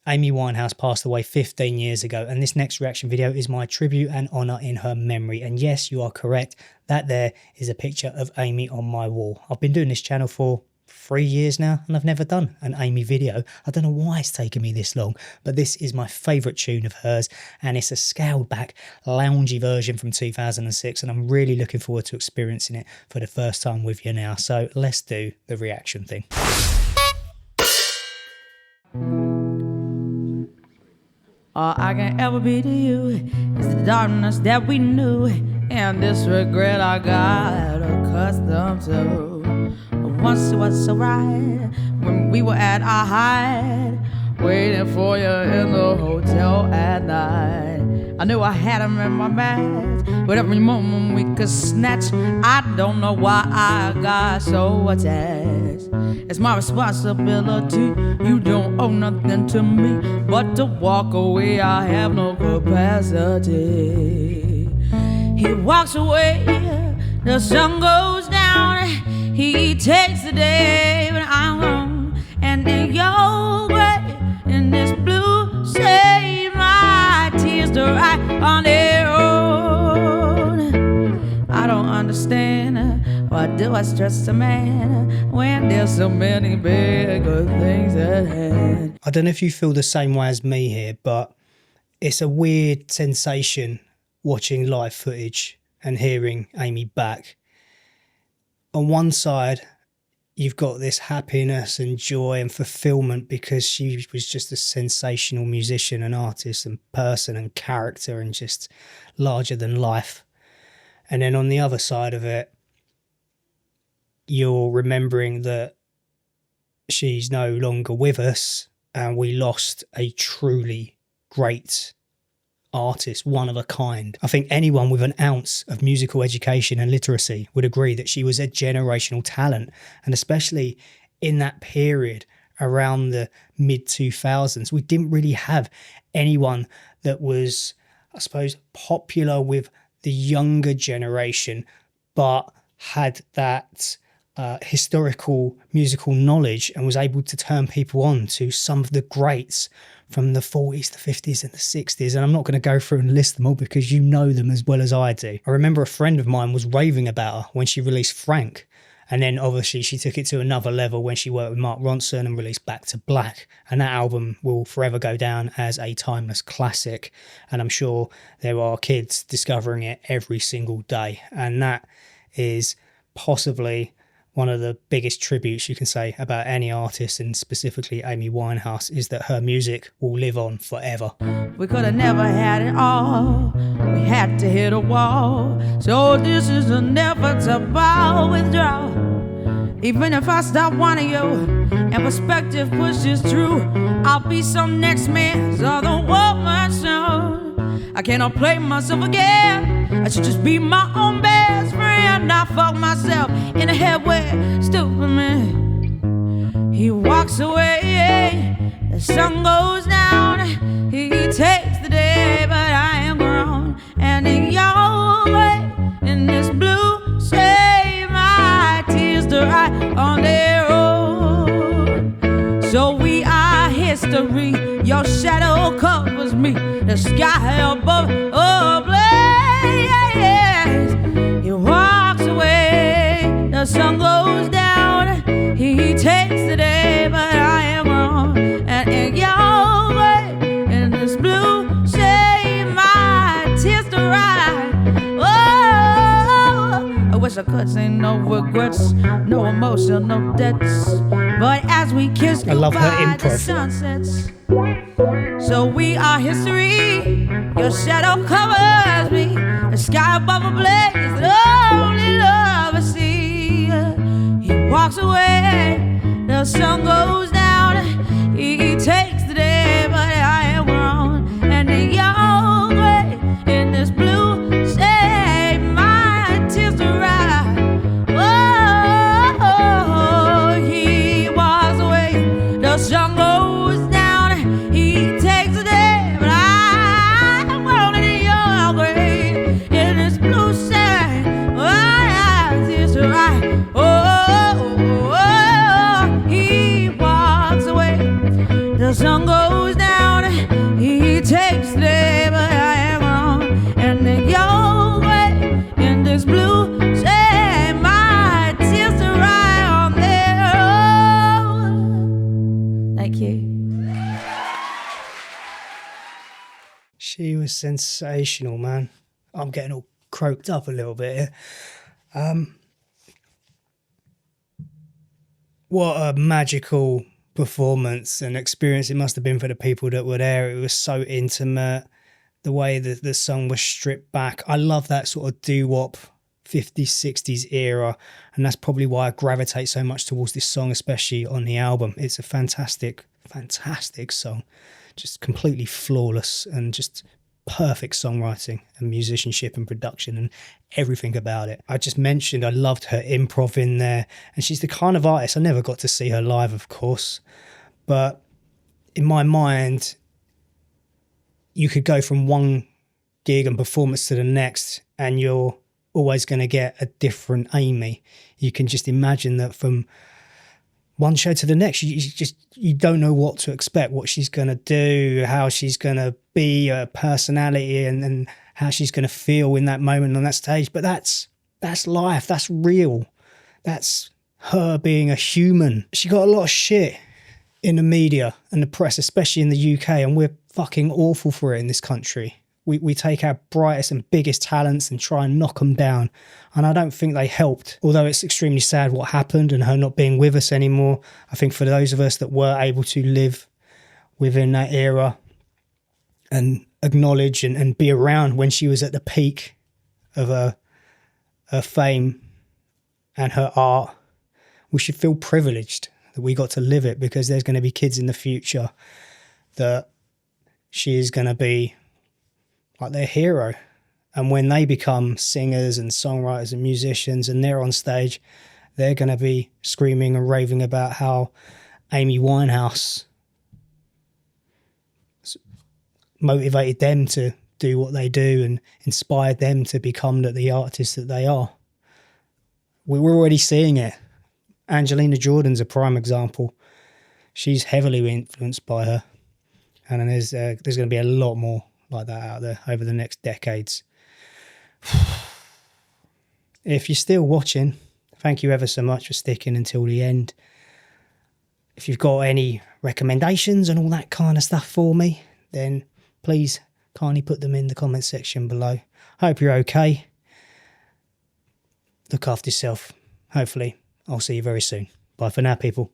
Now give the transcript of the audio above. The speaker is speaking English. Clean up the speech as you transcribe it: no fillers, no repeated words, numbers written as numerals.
Amy Winehouse passed away 15 years ago, and this next reaction video is my tribute and honour in her memory. And yes, you are correct, that there is a picture of Amy on my wall. I've been doing this channel for 3 years now, and I've never done an Amy video. I don't know why it's taken me this long, but this is my favourite tune of hers, and it's a scaled back, loungy version from 2006, and I'm really looking forward to experiencing it for the first time with you now. So let's do the reaction thing. All I can ever be to you is the darkness that we knew, and this regret I got accustomed to. Once it was so right when we were at our height, waiting for you in the hotel at night. I knew I had him in my match, but every moment we could snatch. I don't know why I got so attached. It's my responsibility. You don't owe nothing to me but to walk away. I have no capacity. He walks away, the sun goes down. He takes the day, but I'm gone. And in your gray, in this blue, save my tears to write on their own. I don't understand, why do I stress a man when there's so many bigger things at hand? I don't know if you feel the same way as me here, but it's a weird sensation watching live footage and hearing Amy back. On one side, you've got this happiness and joy and fulfillment because she was just a sensational musician and artist and person and character and just larger than life. And then on the other side of it, you're remembering that she's no longer with us and we lost a truly great artist, one of a kind. I think anyone with an ounce of musical education and literacy would agree that she was a generational talent, and especially in that period around the mid-2000s, we didn't really have anyone that was, I suppose, popular with the younger generation, but had that historical musical knowledge and was able to turn people on to some of the greats from the 40s, the 50s and the 60s. And I'm not going to go through and list them all because you know them as well as I do. I remember a friend of mine was raving about her when she released Frank. And then obviously she took it to another level when she worked with Mark Ronson and released Back to Black. And that album will forever go down as a timeless classic. And I'm sure there are kids discovering it every single day. And that is possibly one of the biggest tributes you can say about any artist, and specifically Amy Winehouse, is that her music will live on forever. We could have never had it all. We had to hit a wall. So this is an inevitable withdrawal. Even if I stop wanting you and perspective pushes through, I'll be some next man's other woman soon. I cannot play myself again. I should just be my own best friend. I fuck myself in the head with stupid man. He walks away, the sun goes down. He takes the day, but I am grown. And in your way, in this blue, save my tears to write on their own. So we are history. Your shadow covers me. The sky above, oh blaze. He walks away, the sun goes down. He takes the day, but I am wrong. And in your way, in this blue, save my tears to write. Oh, I wish I could say no regrets, no emotion, no debts. But as we kiss goodbye, the sun sets. So we are history. Your shadow covers me. The sky above a blaze, the only love I see. He walks away, the sun goes down. He takes the day, but I am wrong. And in your gray, in this blue, save my tears to write. Oh, he walks away, the sun goes down. He takes the day, but I'm rolling in your grave. In this blue sand, oh, I tears to write. Oh, he walks She was sensational, man. I'm getting all croaked up a little bit here. What a magical performance and experience it must have been for the people that were there. It was so intimate. The way that the song was stripped back. I love that sort of doo-wop 50s, 60s era. And that's probably why I gravitate so much towards this song, especially on the album. It's a fantastic, fantastic song. Just completely flawless and just perfect songwriting and musicianship and production and everything about it. I just mentioned I loved her improv in there. And she's the kind of artist, I never got to see her live, of course. But in my mind, you could go from one gig and performance to the next and you're always going to get a different Amy. You can just imagine that from one show to the next, you don't know what to expect, what she's going to do, how she's going to be, her personality and how she's going to feel in that moment on that stage. But that's life, that's real. That's her being a human. She got a lot of shit in the media and the press, especially in the UK, and we're fucking awful for it in this country. We take our brightest and biggest talents and try and knock them down. And I don't think they helped. Although it's extremely sad what happened and her not being with us anymore. I think for those of us that were able to live within that era and acknowledge and be around when she was at the peak of her fame and her art, we should feel privileged that we got to live it, because there's going to be kids in the future that she is going to be like their hero. And when they become singers and songwriters and musicians and they're on stage, they're going to be screaming and raving about how Amy Winehouse motivated them to do what they do and inspired them to become the artists that they are. We're already seeing it. Angelina Jordan's a prime example. She's heavily influenced by her. And then there's going to be a lot more like that out there over the next decades. If you're still watching, thank you ever so much for sticking until the end. If you've got any recommendations and all that kind of stuff for me, then please kindly put them in the comment section below. Hope you're okay. Look after yourself. Hopefully, I'll see you very soon. Bye for now, people.